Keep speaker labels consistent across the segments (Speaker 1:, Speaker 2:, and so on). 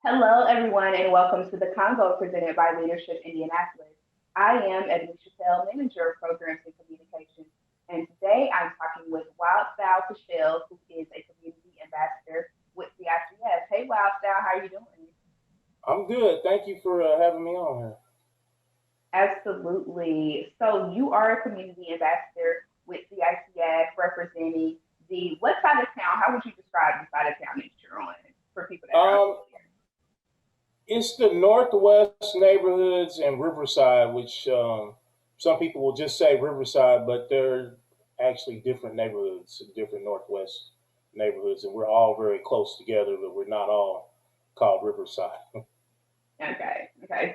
Speaker 1: Hello, everyone, and welcome to the Convo presented by Leadership Indianapolis. I am Edmisha Patel, Manager of Programs and Communications, and today I'm talking with Wildstyle Paschall, who is a Community Ambassador with CICF. Hey, Wildstyle, how are you doing?
Speaker 2: I'm good. Thank you for having me on here.
Speaker 1: Absolutely. So you are a Community Ambassador with CICF representing what side of town? How would you describe the side of town that you're on for people that are
Speaker 2: Um,
Speaker 1: unfamiliar?
Speaker 2: it's the Northwest neighborhoods and Riverside, which some people will just say Riverside, but they're actually different neighborhoods, different Northwest neighborhoods, and we're all very close together, but we're not all called Riverside.
Speaker 1: Okay.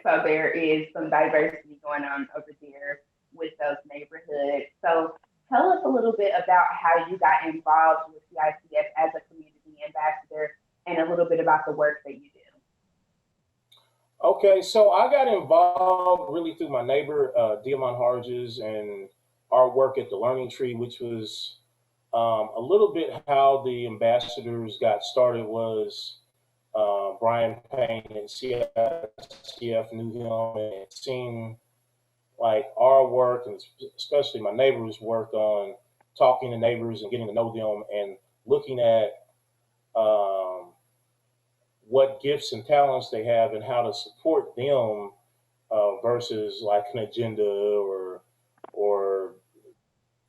Speaker 1: So there is some diversity going on over there with those neighborhoods. So tell us a little bit about how you got involved with CICF as a community ambassador and a little bit about the work that you do.
Speaker 2: Okay, so I got involved really through my neighbor, Diamond Harges, and our work at the Learning Tree, which was a little bit how the ambassadors got started was Brian Payne and CICF knew him and it seemed like our work and especially my neighbors' work on talking to neighbors and getting to know them and looking at um, what gifts and talents they have and how to support them versus like an agenda or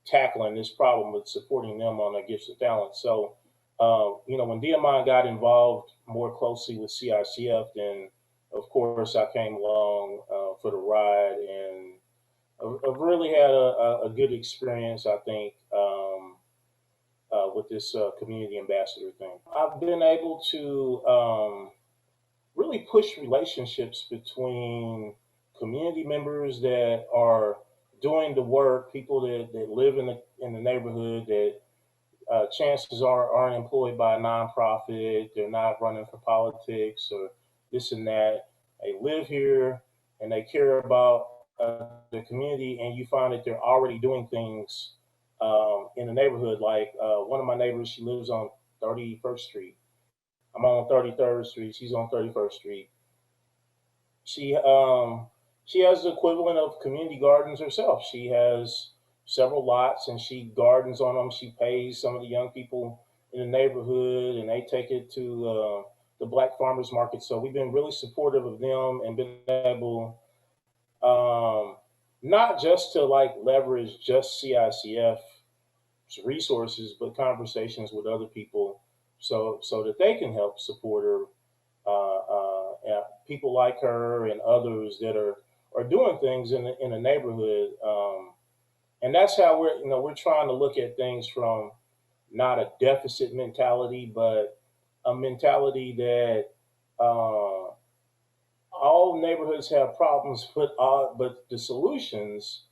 Speaker 2: tackling this problem with supporting them on their gifts and talents. So, when Diamond got involved more closely with CICF, then of course I came along for the ride, and I've really had a good experience, I think, with this community ambassador thing. I've been able to really push relationships between community members that are doing the work, people that live in the neighborhood that chances are aren't employed by a nonprofit, they're not running for politics or this and that. They live here and they care about the community, and you find that they're already doing things in the neighborhood. Like one of my neighbors, she lives on 31st Street. I'm on 33rd Street. She's on 31st Street. She she has the equivalent of community gardens herself. She has several lots and she gardens on them. She pays some of the young people in the neighborhood and they take it to the black farmers market. So we've been really supportive of them and been able not just to like leverage just CICF resources, but conversations with other people so that they can help support her people like her and others that are doing things in the neighborhood. And that's how we're trying to look at things from not a deficit mentality, but a mentality that all neighborhoods have problems, but the solutions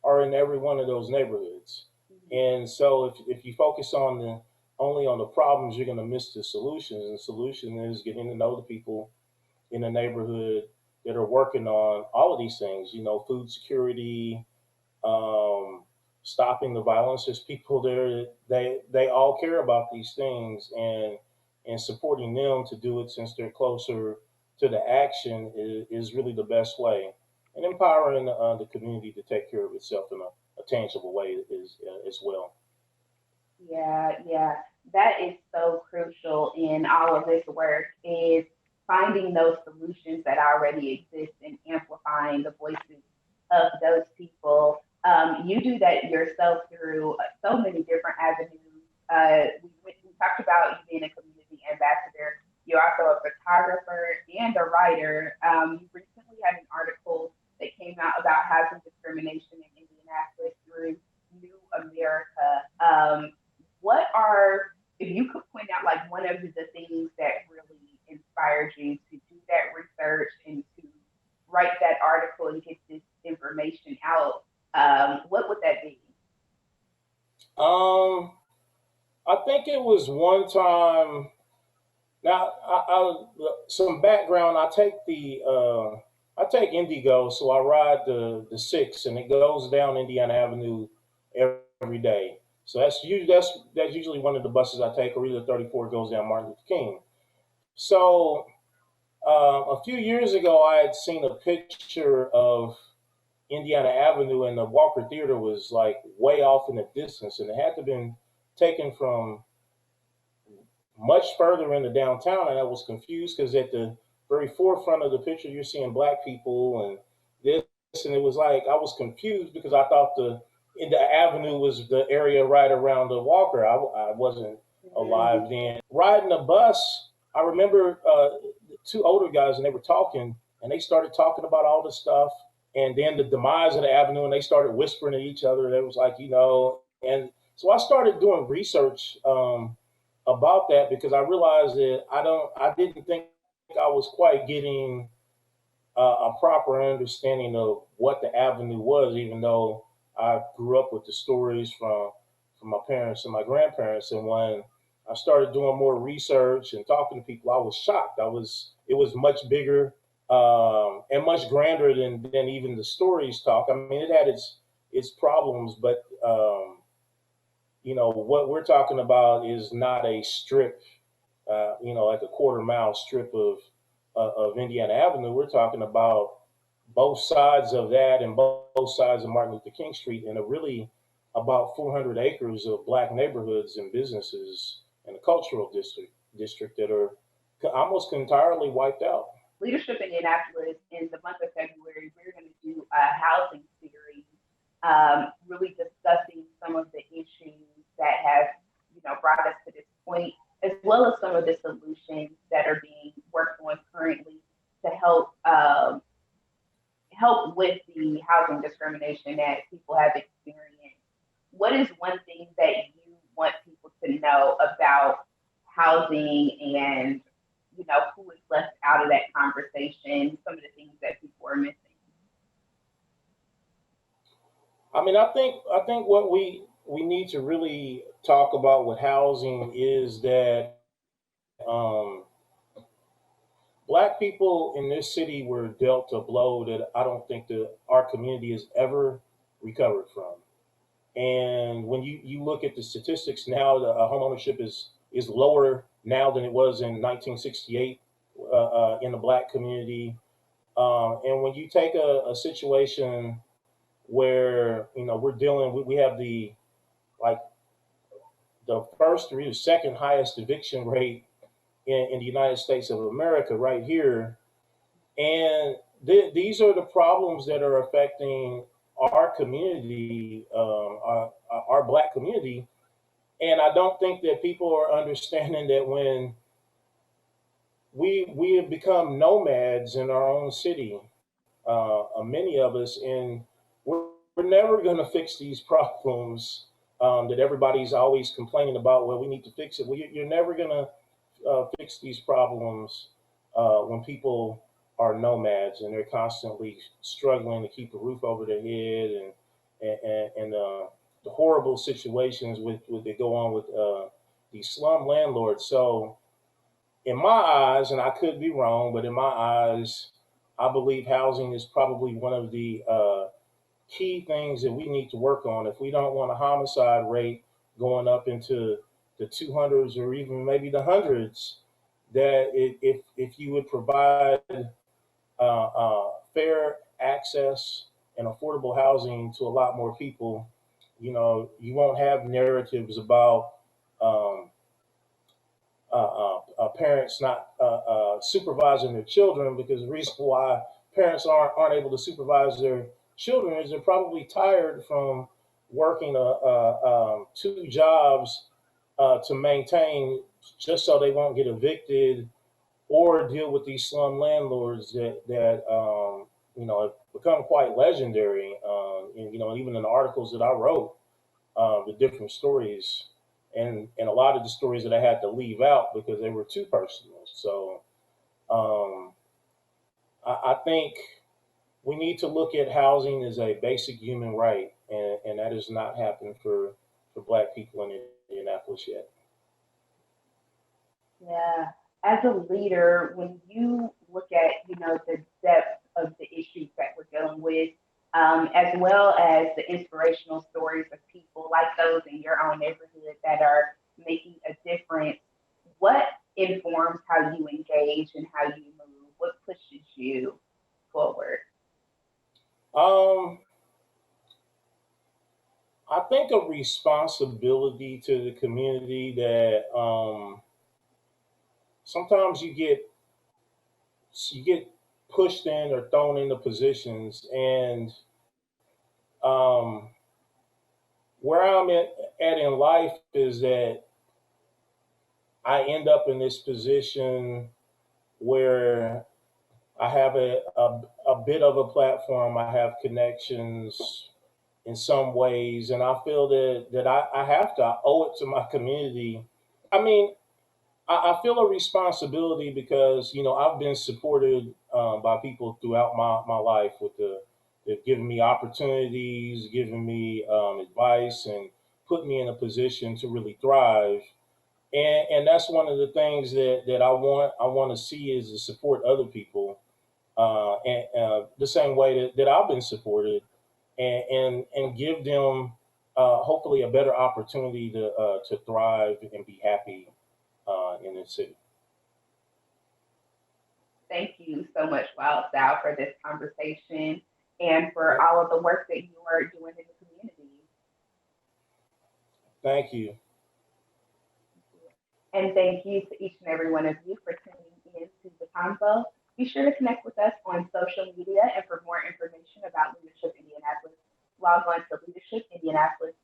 Speaker 2: are in every one of those neighborhoods.
Speaker 1: Mhm.
Speaker 2: And so if you focus on the only on the problems, you're going to miss the solutions. And the solution is getting to know the people in the neighborhood that are working on all of these things. Food security, um, stopping the violence. There's people there. They all care about these things, and supporting them to do it since they're closer to the action is really the best way. And empowering the community to take care of itself in a tangible way is as well.
Speaker 1: Yeah. That is so crucial in all of this work is finding those solutions that already exist and amplifying the voices of those people. You do that yourself through so many different avenues. We talked about you being a community ambassador. You're also a photographer and a writer. You recently had an article that came out about housing discrimination in Indianapolis through New America. What are, if you could point out like one of the things that really inspired you to do that research and to write that article and get this information out, what would that be?
Speaker 2: Um, I think it was one time. Now, some background. I take Indigo, so I ride the six, and it goes down Indiana Avenue every day. So that's usually one of the buses I take, or either 34 goes down Martin Luther King. So A few years ago, I had seen a picture of Indiana Avenue, and the Walker Theater was like way off in the distance, and it had to have been taken from much further into downtown, and I was confused because at the very forefront of the picture, you're seeing black people and this, and it was like I was confused because I thought the avenue was the area right around the Walker. I wasn't
Speaker 1: Mhm.
Speaker 2: alive then. Riding the bus, I remember two older guys, and they were talking, and they started talking about all this stuff, and then the demise of the avenue, and they started whispering to each other. It was like, and so I started doing research. About that because I realized that I didn't think I was quite getting a proper understanding of what the avenue was, even though I grew up with the stories from my parents and my grandparents. And when I started doing more research and talking to people, I was shocked. It was much bigger and much grander than even the stories talk. I mean, it had its problems, but what we're talking about is not a strip, like a quarter-mile strip of Indiana Avenue. We're talking about both sides of that and both sides of Martin Luther King Street, and a really about 400 acres of black neighborhoods and businesses and a cultural district that are almost entirely wiped out.
Speaker 1: Leadership Indianapolis in the month of February, we're going to do a housing series, really discussing some of the issues that have, brought us to this point, as well as some of the solutions that are being worked on currently to help with the housing discrimination that people have experienced. What is one thing that you want people to know about housing and who is left out of that conversation, some of the things that people are missing?
Speaker 2: I mean, I think what we need to really talk about with housing is that um, black people in this city were dealt a blow that I don't think that our community has ever recovered from. And when you look at the statistics now, the home ownership is lower now than it was in 1968 in the black community. And when you take a situation where we're dealing, we have like the first or second highest eviction rate in the United States of America right here. And these are the problems that are affecting our community, our black community. And I don't think that people are understanding that when we have become nomads in our own city, many of us, and we're never going to fix these problems that everybody's always complaining about. Well, we need to fix it. Well, you're never going to fix these problems when people are nomads and they're constantly struggling to keep a roof over their head and the horrible situations with that go on with these slum landlords. So, in my eyes, and I could be wrong, but in my eyes, I believe housing is probably one of the key things that we need to work on if we don't want a homicide rate going up into the 200s or even maybe the hundreds. That if you would provide fair access and affordable housing to a lot more people, you won't have narratives about um, parents not supervising their children, because the reason why parents aren't able to supervise their children is they're probably tired from working two jobs to maintain, just so they won't get evicted or deal with these slum landlords that have become quite legendary. And even in the articles that I wrote, the different stories, and a lot of the stories that I had to leave out because they were too personal. So um, I think we need to look at housing as a basic human right, and that has not happened for Black people in Indianapolis yet.
Speaker 1: Yeah. As a leader, when you look at, the depth of the issues that we're dealing with, as well as the inspirational stories of people like those in your own neighborhood that are making a difference, what informs how you engage and how you move? what pushes you forward?
Speaker 2: I think a responsibility to the community that sometimes you get pushed in or thrown into positions, and um, where I'm at in life is that I end up in this position where I have a bit of a platform. I have connections in some ways, and I feel that I have to I owe it to my community. I mean, I feel a responsibility because I've been supported by people throughout my life they've given me opportunities, giving me advice, and put me in a position to really thrive. And that's one of the things that I want to see is to support other people and the same way that I've been supported, and give them hopefully a better opportunity to thrive and be happy in the city.
Speaker 1: Thank you so much, Wildstyle, for this conversation and for all of the work that you are doing in the community.
Speaker 2: Thank you.
Speaker 1: And thank you to each and every one of you for tuning in to the Convo. Be sure to connect with us on social media, and for more information about Leadership Indianapolis, log on to leadershipindianapolis.com.